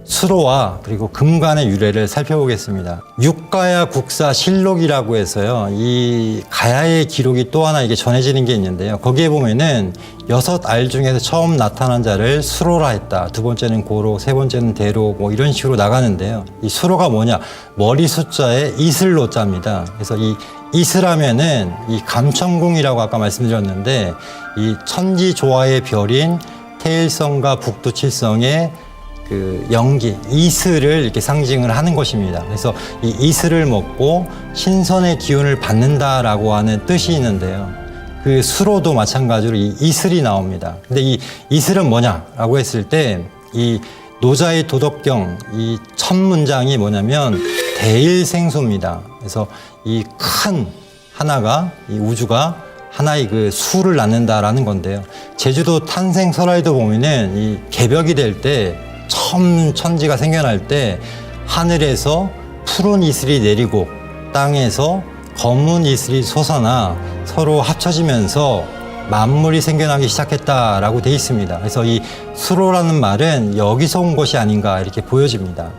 수로와 그리고 금관의 유래를 살펴보겠습니다. 육가야 국사 실록이라고 해서요. 이 가야의 기록이 또 하나 이게 전해지는 게 있는데요. 거기에 보면은 6알 중에서 처음 나타난 자를 수로라 했다. 두 번째는 고로, 세 번째는 대로 뭐 이런 식으로 나가는데요. 이 수로가 뭐냐? 머리 숫자에 이슬로 자입니다. 그래서 이 이슬하면은 이 감천궁이라고 아까 말씀드렸는데 이 천지 조화의 별인 태일성과 북두칠성의 그 영기, 이슬을 이렇게 상징을 하는 것입니다. 그래서 이 이슬을 먹고 신선의 기운을 받는다라고 하는 뜻이 있는데요. 그 수로도 마찬가지로 이 이슬이 나옵니다. 근데 이 이슬은 뭐냐라고 했을 때 이 노자의 도덕경 이 첫 문장이 뭐냐면 대일생수입니다. 그래서 이 큰 하나가 이 우주가 하나의 그 수를 낳는다라는 건데요. 제주도 탄생설화에도 보면은 이 개벽이 될 때 처음 천지가 생겨날 때 하늘에서 푸른 이슬이 내리고 땅에서 검은 이슬이 솟아나 서로 합쳐지면서 만물이 생겨나기 시작했다라고 되어 있습니다. 그래서 이 수로라는 말은 여기서 온 것이 아닌가 이렇게 보여집니다.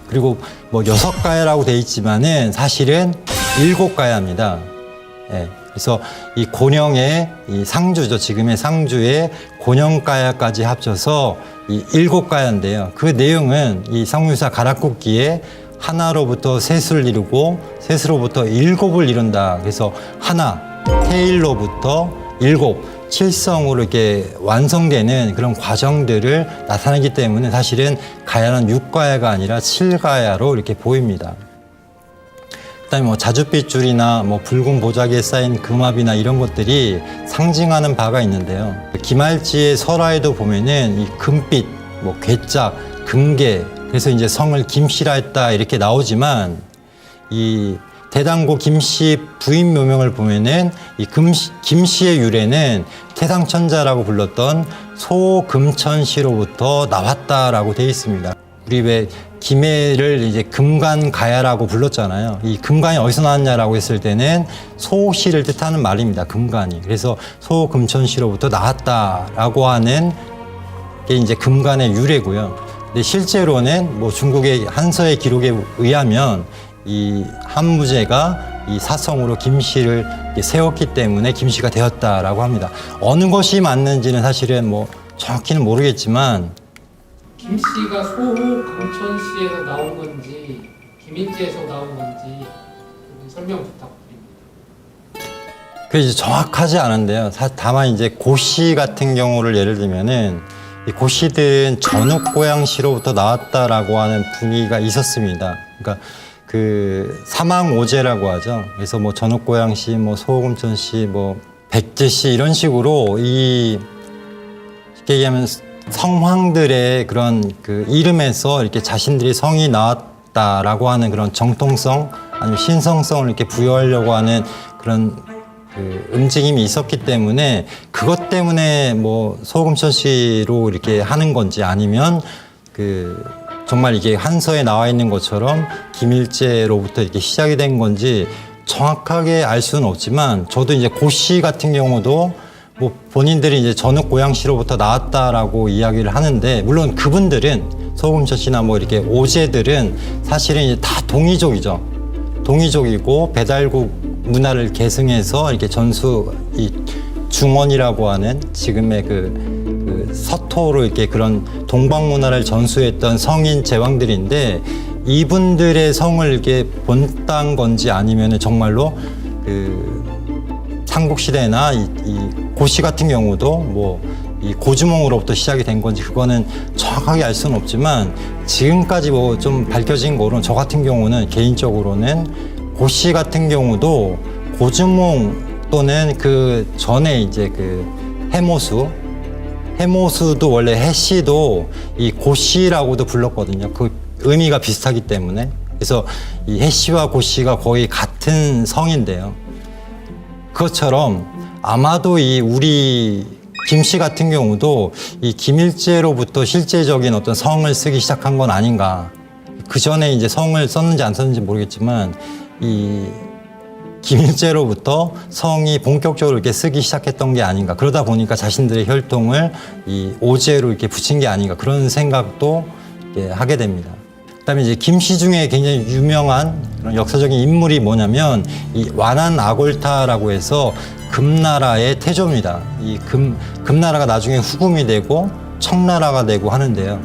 그리고 뭐 6가야라고 되어 있지만은 사실은 7가야입니다. 예. 그래서 이 곤영의 이 상주죠. 지금의 상주의 곤영가야까지 합쳐서 이 7가야인데요. 그 내용은 이 성유사 가락국기에 하나로부터 셋을 이루고 셋으로부터 7을 이룬다. 그래서 하나, 태일로부터 7, 칠성으로 이렇게 완성되는 그런 과정들을 나타내기 때문에 사실은 가야는 6가야가 아니라 7가야로 이렇게 보입니다. 그다음에 뭐 자줏빛줄이나 뭐 붉은 보자기에 쌓인 금압이나 이런 것들이 상징하는 바가 있는데요. 김할지의 설화에도 보면은 이 금빛, 뭐 괴짝, 금계, 그래서 이제 성을 김씨라 했다 이렇게 나오지만 이 대당고 김씨 부인 묘명을 보면은 이 김씨의 유래는 태상천자라고 불렀던 소금천씨로부터 나왔다라고 되어 있습니다. 우리 왜 김해를 이제 금관가야라고 불렀잖아요. 이 금관이 어디서 나왔냐라고 했을 때는 소씨를 뜻하는 말입니다. 금관이. 그래서 소금천씨로부터 나왔다라고 하는 게 이제 금관의 유래고요. 근데 실제로는 뭐 중국의 한서의 기록에 의하면 이 한무제가 이 사성으로 김씨를 세웠기 때문에 김씨가 되었다라고 합니다. 어느 것이 맞는지는 사실은 뭐 정확히는 모르겠지만 김씨가 소호 강천시에서 나온 건지 김일지에서 나온 건지 설명 부탁드립니다. 그게 이제 정확하지 않은데요. 다만 이제 고씨 같은 경우를 예를 들면은 이 고씨들은 전욱고양시로부터 나왔다라고 하는 분위기가 있었습니다. 그러니까 그 사망오제라고 하죠. 그래서 뭐 전욱고양시, 뭐 소금천시, 뭐 백제시 이런 식으로 이 쉽게 얘기하면 성황들의 그런 그 이름에서 이렇게 자신들이 성이 나왔다라고 하는 그런 정통성 아니면 신성성을 이렇게 부여하려고 하는 그런 그 움직임이 있었기 때문에 그것 때문에 뭐 소금천시로 이렇게 하는 건지 아니면 그 정말 이게 한서에 나와 있는 것처럼 김일제로부터 이렇게 시작이 된 건지 정확하게 알 수는 없지만 저도 이제 고씨 같은 경우도 뭐 본인들이 이제 전욱고양시로부터 나왔다라고 이야기를 하는데 물론 그분들은 소금천시나 뭐 이렇게 오제들은 사실은 이제 다 동이족이죠. 동이족이고 배달국 문화를 계승해서 이렇게 전수 이 중원이라고 하는 지금의 그 서토로 이렇게 그런 동방 문화를 전수했던 성인 제왕들인데 이분들의 성을 이렇게 본딴 건지 아니면은 정말로 그 삼국시대나 이 고씨 같은 경우도 뭐 이 고주몽으로부터 시작이 된 건지 그거는 정확하게 알 수는 없지만 지금까지 뭐 좀 밝혀진 거로는 저 같은 경우는 개인적으로는 고씨 같은 경우도 고주몽 또는 그 전에 이제 그 해모수도 원래 해씨도 이 고씨라고도 불렀거든요. 그 의미가 비슷하기 때문에 그래서 이 해씨와 고씨가 거의 같은 성인데요. 그것처럼 아마도 이 우리 김씨 같은 경우도 이 김일제로부터 실제적인 어떤 성을 쓰기 시작한 건 아닌가. 그 전에 이제 성을 썼는지 안 썼는지 모르겠지만 이 김일제로부터 성이 본격적으로 이렇게 쓰기 시작했던 게 아닌가. 그러다 보니까 자신들의 혈통을 이 오제로 이렇게 붙인 게 아닌가. 그런 생각도 이렇게 하게 됩니다. 그다음에 이제 김씨 중에 굉장히 유명한 그런 역사적인 인물이 뭐냐면 이 완안아골타라고 해서 금나라의 태조입니다. 이 금나라가 나중에 후금이 되고 청나라가 되고 하는데요.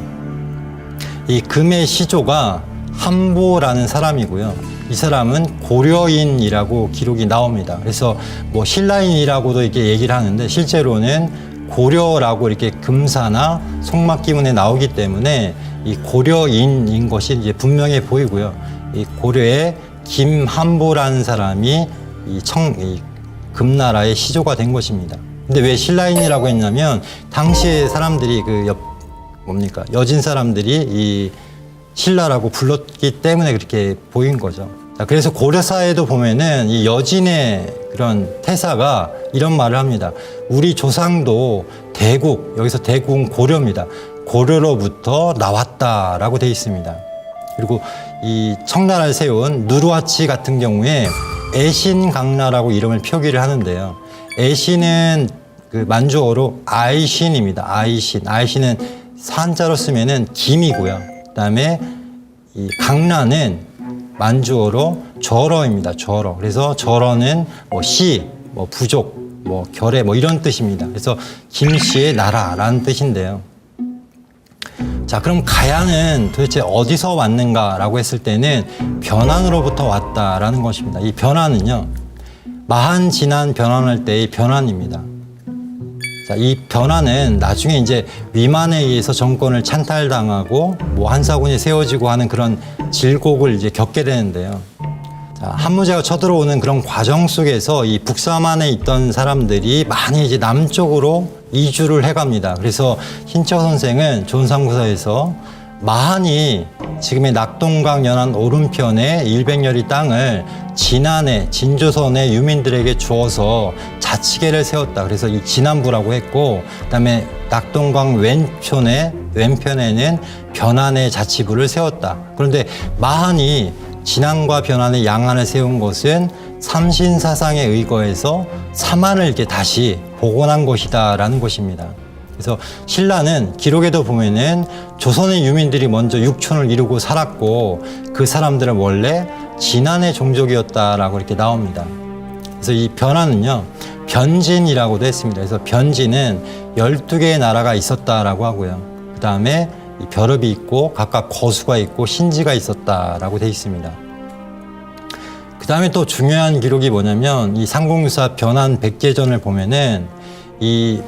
이 금의 시조가 한보라는 사람이고요. 이 사람은 고려인이라고 기록이 나옵니다. 그래서 뭐 신라인이라고도 이렇게 얘기를 하는데 실제로는 고려라고 이렇게 금사나 송막기문에 나오기 때문에 이 고려인인 것이 이제 분명해 보이고요. 이 고려의 김한보라는 사람이 이 금나라의 시조가 된 것입니다. 근데 왜 신라인이라고 했냐면 당시에 사람들이 여진 사람들이 이 신라라고 불렀기 때문에 그렇게 보인 거죠. 자, 그래서 고려사에도 보면은 이 여진의 그런 태사가 이런 말을 합니다. 우리 조상도 대국, 여기서 대국은 고려입니다. 고려로부터 나왔다라고 되어 있습니다. 그리고 이 청나라를 세운 누르하치 같은 경우에 애신강나라고 이름을 표기를 하는데요. 애신은 그 만주어로 아이신입니다. 아이신. 아이신은 한자로 쓰면은 김이고요. 그다음에 이 강나는 만주어로 절어입니다. 절어. 그래서 절어는 뭐 시, 뭐 부족, 뭐 결의 뭐 이런 뜻입니다. 그래서 김씨의 나라라는 뜻인데요. 자, 그럼 가야는 도대체 어디서 왔는가라고 했을 때는 변환으로부터 왔다라는 것입니다. 이 변환은요, 마한 진한 변환할 때의 변환입니다. 자, 이 변환은 나중에 이제 위만에 의해서 정권을 찬탈당하고 뭐 한사군이 세워지고 하는 그런 질곡을 이제 겪게 되는데요. 자, 한무제가 쳐들어오는 그런 과정 속에서 이 북사만에 있던 사람들이 많이 이제 남쪽으로 이주를 해갑니다. 그래서 신채호 선생은 존상구서에서 마한이 지금의 낙동강 연안 오른편의 100여리 땅을 진안의 진조선의 유민들에게 주어서 자치계를 세웠다. 그래서 이 진안부라고 했고, 그다음에 낙동강 왼편에는 변안의 자치부를 세웠다. 그런데 마한이 진안과 변안의 양안을 세운 것은 삼신사상에 의거해서 삼안을 이렇게 다시 복원한 것이다라는 것입니다. 그래서 신라는 기록에도 보면은 조선의 유민들이 먼저 육촌을 이루고 살았고 그 사람들은 원래 진안의 종족이었다라고 이렇게 나옵니다. 그래서 이 변안은요, 변진이라고도 했습니다. 그래서 변진은 12개의 나라가 있었다라고 하고요. 그 다음에 이 벼릅이 있고 각각 거수가 있고 신지가 있었다라고 되어 있습니다. 그 다음에 또 중요한 기록이 뭐냐면 이 상공유사 변안 백제전을 보면은 이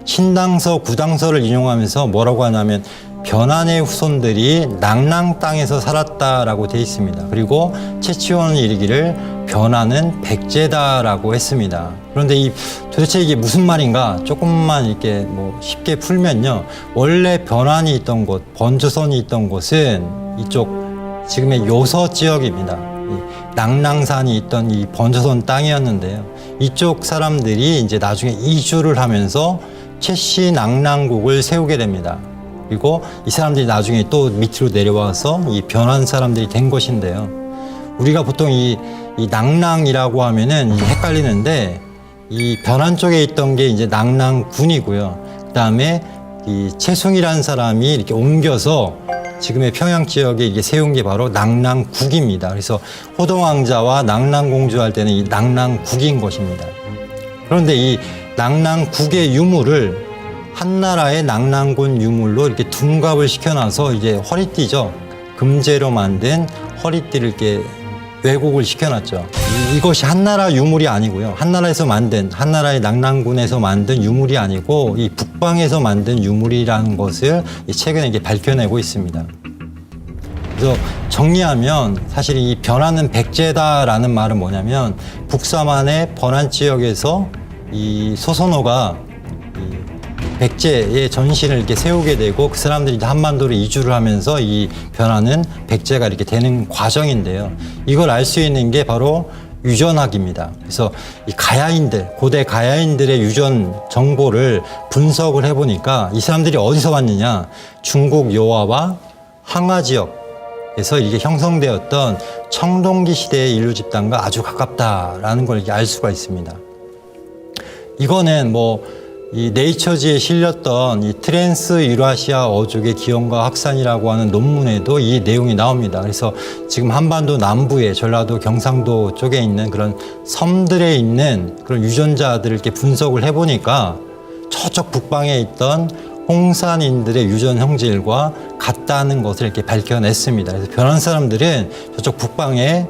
신당서, 구당서를 인용하면서 뭐라고 하냐면 변안의 후손들이 낙랑 땅에서 살았다라고 되어 있습니다. 그리고 채치원은 이르기를 변안은 백제다라고 했습니다. 그런데 도대체 이게 무슨 말인가 조금만 이렇게 뭐 쉽게 풀면요, 원래 변안이 있던 곳, 번조선이 있던 곳은 이쪽 지금의 요서 지역입니다. 낙랑산이 있던 이 번조선 땅이었는데요. 이쪽 사람들이 이제 나중에 이주를 하면서 채씨 낙랑국을 세우게 됩니다. 그리고 이 사람들이 나중에 또 밑으로 내려와서 이 변한 사람들이 된 것인데요. 우리가 보통 이 낙랑이라고 하면은 헷갈리는데 이 변한 쪽에 있던 게 이제 낙랑군이고요. 그 다음에 이 채숭이라는 사람이 이렇게 옮겨서 지금의 평양 지역에 이게 세운 게 바로 낙랑국입니다. 그래서 호동왕자와 낙랑공주 할 때는 이 낙랑국인 것입니다. 그런데 이 낙랑국의 유물을 한나라의 낙랑군 유물로 이렇게 둔갑을 시켜놔서 이제 허리띠죠. 금제로 만든 허리띠를 이렇게 왜곡을 시켜놨죠. 이것이 한나라 유물이 아니고요. 한나라의 낙랑군에서 만든 유물이 아니고 이 북방에서 만든 유물이라는 것을 최근에 이게 밝혀내고 있습니다. 그래서 정리하면 사실 이 변안은 백제다라는 말은 뭐냐면 북사만의 번안 지역에서 이 소선호가 백제의 전신을 이렇게 세우게 되고 그 사람들이 한반도로 이주를 하면서 이 변화는 백제가 이렇게 되는 과정인데요. 이걸 알 수 있는 게 바로 유전학입니다. 그래서 이 고대 가야인들의 유전 정보를 분석을 해보니까 이 사람들이 어디서 왔느냐, 중국 요하와 항하 지역에서 이게 형성되었던 청동기 시대의 인류 집단과 아주 가깝다라는 걸 알 수가 있습니다. 이거는 뭐 이 네이처지에 실렸던 이 트랜스 유라시아 어족의 기원과 확산이라고 하는 논문에도 이 내용이 나옵니다. 그래서 지금 한반도 남부에 전라도 경상도 쪽에 있는 그런 섬들에 있는 그런 유전자들을 이렇게 분석을 해보니까 저쪽 북방에 있던 홍산인들의 유전 형질과 같다는 것을 이렇게 밝혀냈습니다. 그래서 변한 사람들은 저쪽 북방에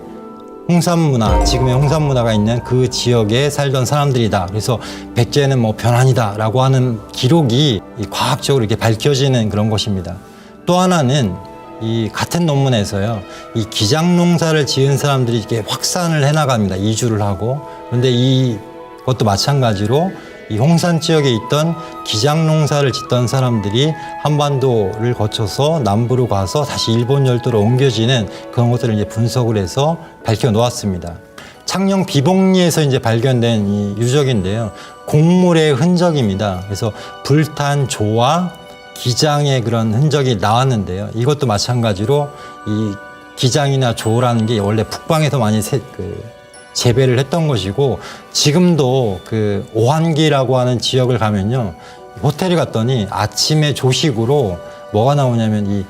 홍산 문화, 지금의 홍산 문화가 있는 그 지역에 살던 사람들이다. 그래서 백제는 뭐 변환이다라고 하는 기록이 과학적으로 이렇게 밝혀지는 그런 것입니다. 또 하나는 이 같은 논문에서요, 이 기장 농사를 지은 사람들이 이렇게 확산을 해나갑니다. 이주를 하고. 그런데 이것도 마찬가지로 이 홍산 지역에 있던 기장 농사를 짓던 사람들이 한반도를 거쳐서 남부로 가서 다시 일본 열도로 옮겨지는 그런 것들을 이제 분석을 해서 밝혀 놓았습니다. 창녕 비봉리에서 이제 발견된 이 유적인데요. 곡물의 흔적입니다. 그래서 불탄 조와 기장의 그런 흔적이 나왔는데요. 이것도 마찬가지로 이 기장이나 조라는 게 원래 북방에서 많이 재배를 했던 것이고, 지금도 그 오한기라고 하는 지역을 가면요, 호텔에 갔더니 아침에 조식으로 뭐가 나오냐면 이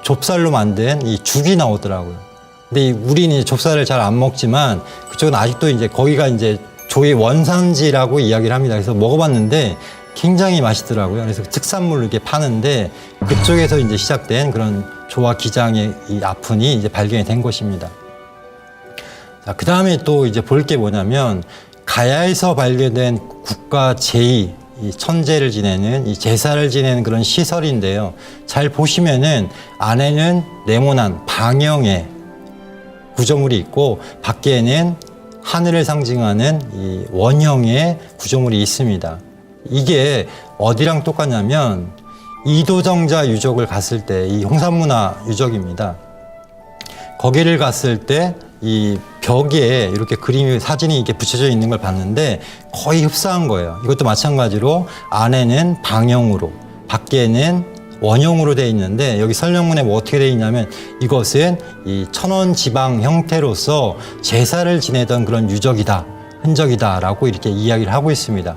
좁쌀로 만든 이 죽이 나오더라고요. 근데 우리는 좁쌀을 잘 안 먹지만 그쪽은 아직도 이제 거기가 이제 조의 원산지라고 이야기를 합니다. 그래서 먹어봤는데 굉장히 맛있더라고요. 그래서 특산물을 이렇게 파는데 그쪽에서 이제 시작된 그런 조와 기장의 이 아픈이 이제 발견이 된 것입니다. 자, 그 다음에 또 이제 볼 게 뭐냐면 가야에서 발견된 국가 제2 이 천제를 지내는 이 제사를 지내는 그런 시설인데요. 잘 보시면은 안에는 네모난 방형의 구조물이 있고 밖에는 하늘을 상징하는 이 원형의 구조물이 있습니다. 이게 어디랑 똑같냐면 이도정자 유적을 갔을 때, 이 홍산문화 유적입니다. 거기를 갔을 때 이 벽에 이렇게 그림이, 사진이 이렇게 붙여져 있는 걸 봤는데 거의 흡사한 거예요. 이것도 마찬가지로 안에는 방형으로, 밖에는 원형으로 되어 있는데, 여기 설명문에 뭐 어떻게 되어 있냐면 이것은 이 천원 지방 형태로서 제사를 지내던 그런 유적이다, 흔적이다라고 이렇게 이야기를 하고 있습니다.